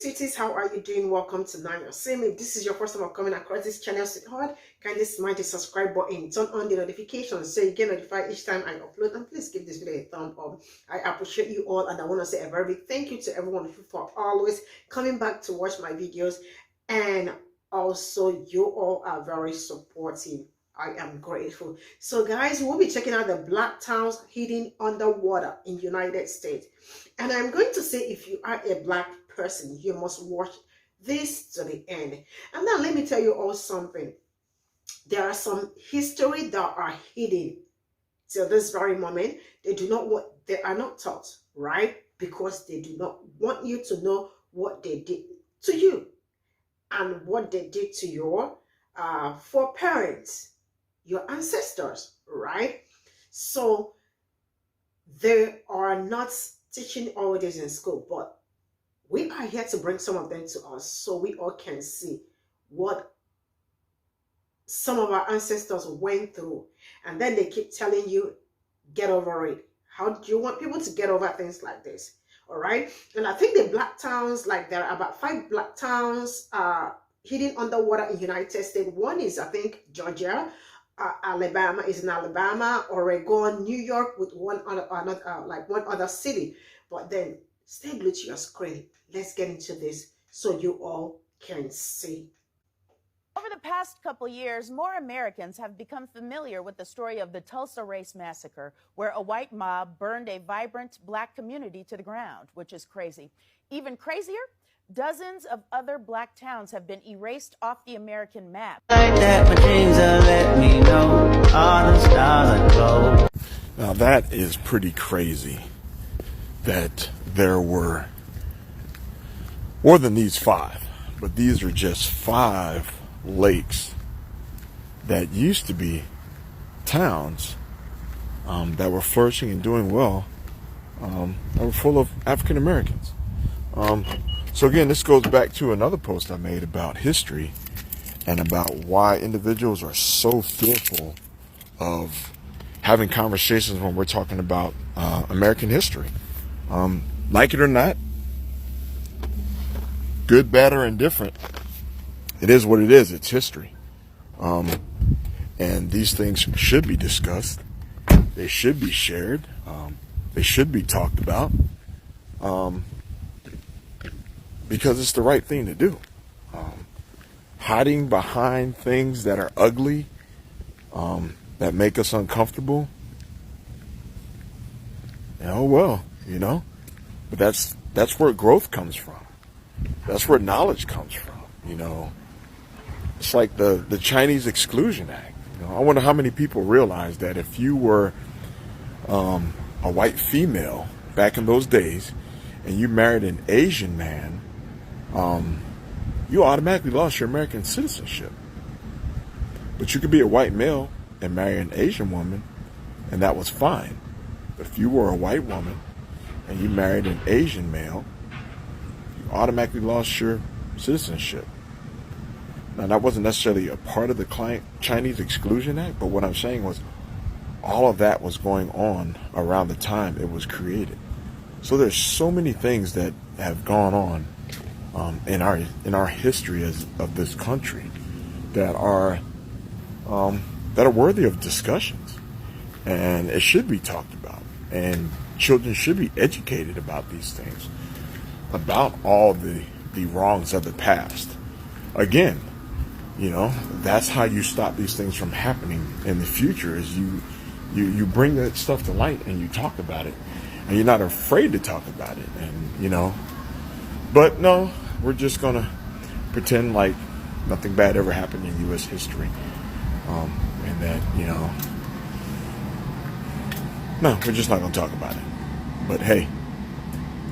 Cities, how are you doing? Welcome to Nanyacim. If this is your first time coming across this channel, sweetheart, kindly smash the subscribe button, turn on the notifications so you get notified each time I upload, and please give this video a thumb up. I appreciate you all, and I want to say a very big thank you to every one of you for always coming back to watch my videos, and also you all are very supportive. I am grateful. So guys, we'll be checking out the black towns hidden underwater in United States. And I'm going to say, if you are a black person, you must watch this to the end. And now let me tell you all something. There are some history that are hidden till this very moment. They are not taught, right? Because they do not want you to know what they did to you and what they did to your foreparents, your ancestors, right? So they are not teaching all this in school, but we are here to bring some of them to us so we all can see what some of our ancestors went through. And then they keep telling you, get over it. How do you want people to get over things like this? All right. And I think the black towns, like there are about 5 black towns hidden underwater in United States. One is, I think, Georgia. Alabama is in Alabama, Oregon, New York, with one other city. But then stay glued to your screen. Let's get into this so you all can see. Over the past couple years, more Americans have become familiar with the story of the Tulsa Race Massacre, where a white mob burned a vibrant black community to the ground, which is crazy. Even crazier, dozens of other black towns have been erased off the American map. Now that is pretty crazy that there were more than these 5, but these are just 5 lakes that used to be towns that were flourishing and doing well, that were full of African Americans. So again, this goes back to another post I made about history and about why individuals are so fearful of having conversations when we're talking about American history. Like it or not, good, bad, or indifferent, it is what it is. It's history. And these things should be discussed. They should be shared. They should be talked about. Because it's the right thing to do. Hiding behind things that are ugly, that make us uncomfortable, but that's where growth comes from. That's where knowledge comes from. It's like the Chinese Exclusion Act. I wonder how many people realize that if you were a white female back in those days and you married an Asian man, you automatically lost your American citizenship. But you could be a white male and marry an Asian woman, and that was fine. But if you were a white woman and you married an Asian male, you automatically lost your citizenship. Now, that wasn't necessarily a part of the Chinese Exclusion Act, but what I'm saying was all of that was going on around the time it was created. So there's so many things that have gone on in our history of this country that are worthy of discussions, and it should be talked about, and children should be educated about these things, about all the wrongs of the past. Again, that's how you stop these things from happening in the future, is you bring that stuff to light and you talk about it, and you're not afraid to talk about it. And but no, we're just gonna pretend like nothing bad ever happened in U.S. history, and that no, we're just not gonna talk about it. But hey,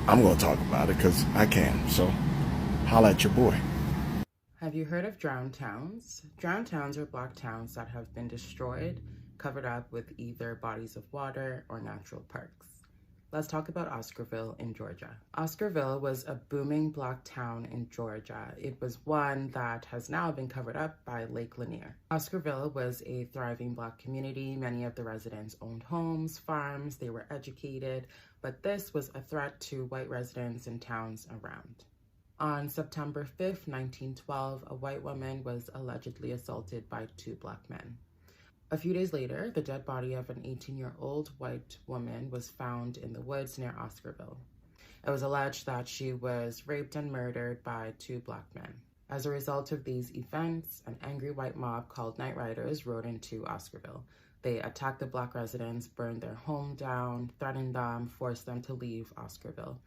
I'm gonna talk about it because I can. So holla at your boy. Have you heard of drowned towns? Drowned towns are black towns that have been destroyed, covered up with either bodies of water or natural parks. Let's talk about Oscarville in Georgia. Oscarville was a booming black town in Georgia. It was one that has now been covered up by Lake Lanier. Oscarville was a thriving black community. Many of the residents owned homes, farms, they were educated, but this was a threat to white residents in towns around. On September 5th, 1912, a white woman was allegedly assaulted by 2 black men. A few days later, the dead body of an 18-year-old white woman was found in the woods near Oscarville. It was alleged that she was raped and murdered by 2 black men. As a result of these events, an angry white mob called Night Riders rode into Oscarville. They attacked the black residents, burned their home down, threatened them, forced them to leave Oscarville.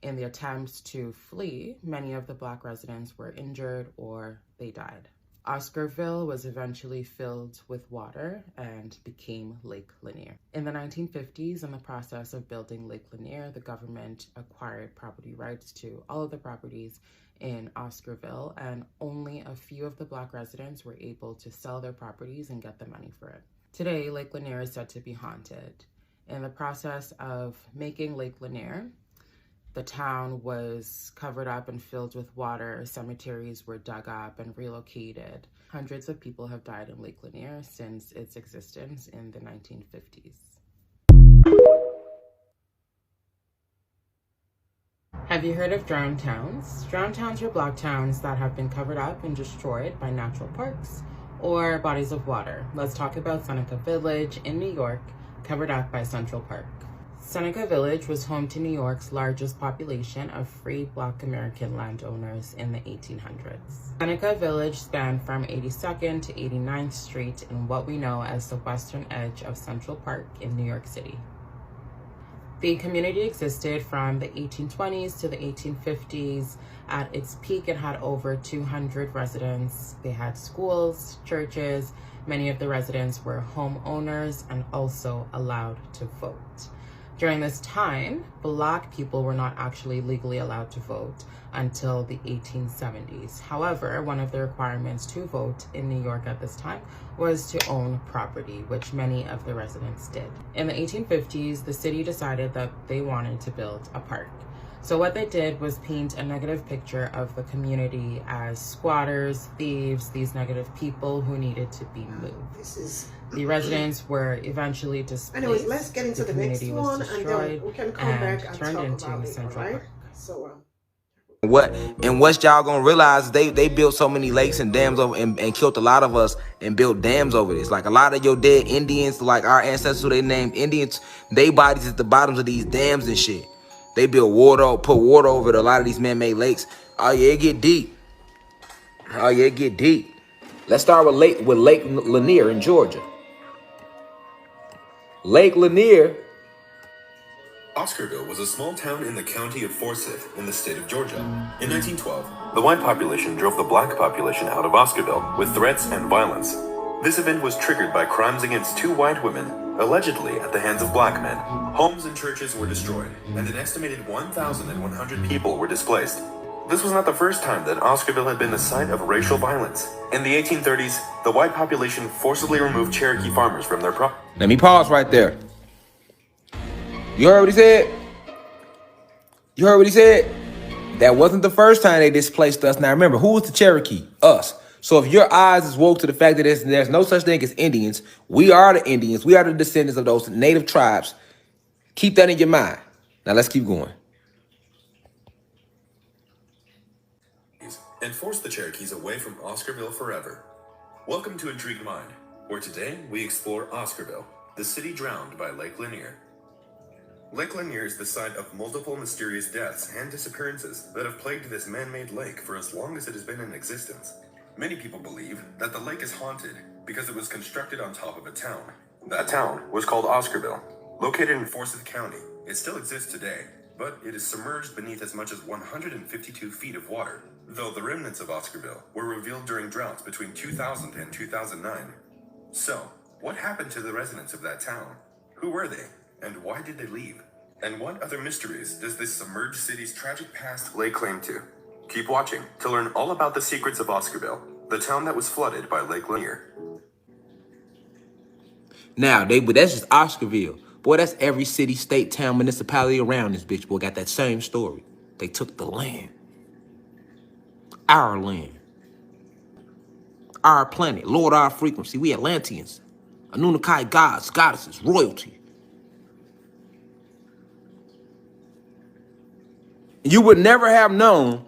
In the attempts to flee, many of the black residents were injured or they died. Oscarville was eventually filled with water and became Lake Lanier. In the 1950s, in the process of building Lake Lanier, the government acquired property rights to all of the properties in Oscarville, and only a few of the black residents were able to sell their properties and get the money for it. Today, Lake Lanier is said to be haunted. In the process of making Lake Lanier, the town was covered up and filled with water. Cemeteries were dug up and relocated. Hundreds of people have died in Lake Lanier since its existence in the 1950s. Have you heard of drowned towns? Drowned towns are block towns that have been covered up and destroyed by natural parks or bodies of water. Let's talk about Seneca Village in New York, covered up by Central Park. Seneca Village was home to New York's largest population of free Black American landowners in the 1800s. Seneca Village spanned from 82nd to 89th Street in what we know as the western edge of Central Park in New York City. The community existed from the 1820s to the 1850s. At its peak, it had over 200 residents. They had schools, churches. Many of the residents were homeowners and also allowed to vote. During this time, Black people were not actually legally allowed to vote until the 1870s. However, one of the requirements to vote in New York at this time was to own property, which many of the residents did. In the 1850s, the city decided that they wanted to build a park. So what they did was paint a negative picture of the community as squatters, thieves, these negative people who needed to be moved. The residents were eventually displaced. Anyways, let's get into the next one, and then we can come back and turned talk into about it, Central right? Park. So, What y'all gonna realize, they built so many lakes and dams over and killed a lot of us and built dams over this. Like a lot of your dead Indians, like our ancestors who they named Indians, they bodies at the bottoms of these dams and shit. They built water, put water over a lot of these man-made lakes. Oh yeah, it get deep. Oh yeah, it get deep. Let's start with Lake Lanier in Georgia. Lake Lanier. Oscarville was a small town in the county of Forsyth in the state of Georgia. In 1912, the white population drove the black population out of Oscarville with threats and violence. This event was triggered by crimes against 2 white women, allegedly at the hands of black men. Homes and churches were destroyed, and an estimated 1,100 people were displaced. This was not the first time that Oscarville had been the site of racial violence. In the 1830s, the white population forcibly removed Cherokee farmers from their property. Let me pause right there. You heard what he said? You heard what he said? That wasn't the first time they displaced us. Now remember, who was the Cherokee? Us. So if your eyes is woke to the fact that there's no such thing as Indians, we are the Indians. We are the descendants of those native tribes. Keep that in your mind. Now let's keep going. And forced the Cherokees away from Oscarville forever. Welcome to Intrigued Mind, where today we explore Oscarville, the city drowned by Lake Lanier. Lake Lanier is the site of multiple mysterious deaths and disappearances that have plagued this man-made lake for as long as it has been in existence. Many people believe that the lake is haunted because it was constructed on top of a town. That town was called Oscarville, located in Forsyth County. It still exists today, but it is submerged beneath as much as 152 feet of water, though the remnants of Oscarville were revealed during droughts between 2000 and 2009. So, what happened to the residents of that town? Who were they, and why did they leave? And what other mysteries does this submerged city's tragic past lay claim to? Keep watching to learn all about the secrets of Oscarville, the town that was flooded by Lake Lanier. Now, but that's just Oscarville. Boy, that's every city, state, town, municipality around this bitch, boy, got that same story. They took the land. Our land. Our planet. Lord, our frequency. We Atlanteans. Anunnaki gods, goddesses, royalty. You would never have known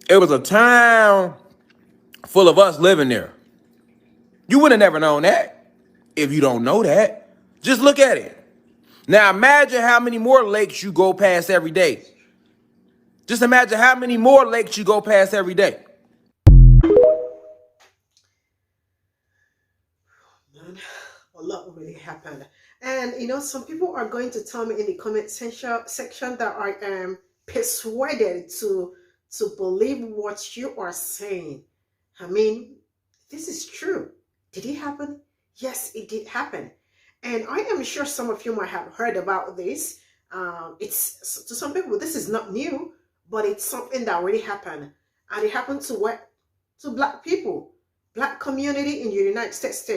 It was a town full of us living there. You would have never known that if you don't know that. Just look at it. Now imagine how many more lakes you go past every day. Just imagine how many more lakes you go past every day. Man, a lot really happened. And you know, some people are going to tell me in the comment section that I am persuaded to believe what you are saying. I mean, this is true. Did it happen? Yes, it did happen. And I am sure some of you might have heard about this. It's to some people, this is not new, but it's something that really happened. And it happened to what? To Black people, Black community in the United States.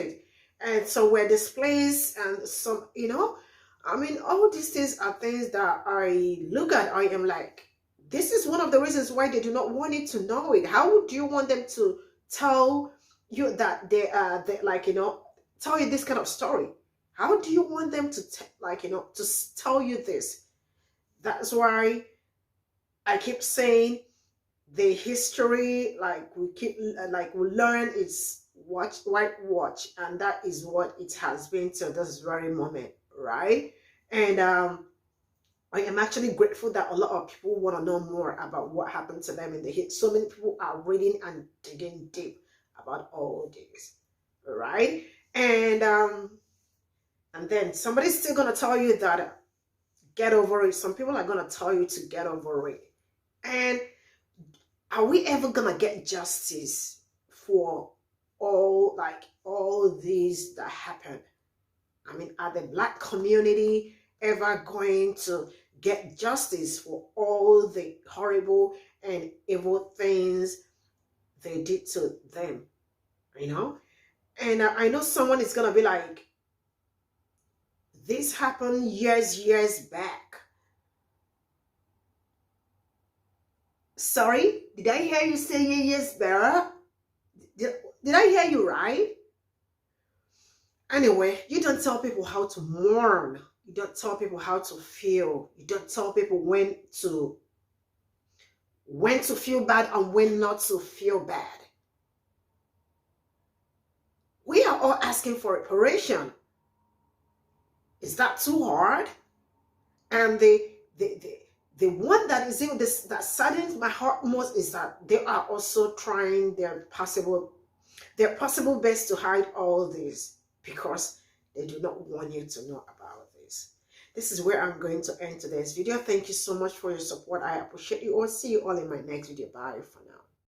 And so we're displaced and some, you know, I mean, all these things are things that I look at, I am like, this is one of the reasons why they do not want you to know it. How do you want them to tell you that they like, you know, tell you this kind of story? How do you want them to like, you know, to tell you this? That's why I keep saying the history, like we keep, like we learn, it's whitewash, and that is what it has been till this very moment, right? And I am actually grateful that a lot of people want to know more about what happened to them in the hit. So many people are reading and digging deep about all this, right? And then somebody's still gonna tell you that get over it. Some people are gonna tell you to get over it. And are we ever gonna get justice for all these that happen? I mean, are the Black community ever going to get justice for all the horrible and evil things they did to them? You know? And I know someone is gonna be like, this happened years back. Sorry, did I hear you say years back? Did I hear you right? Anyway, you don't tell people how to mourn. You don't tell people how to feel. You don't tell people when to feel bad and when not to feel bad. We are all asking for reparation. Is that too hard? And the one that is in this that saddens my heart most is that they are also trying their possible best to hide all this because they do not want you to know about this. This is where I'm going to end today's video. Thank you so much for your support. I appreciate you all. See you all in my next video. Bye for now.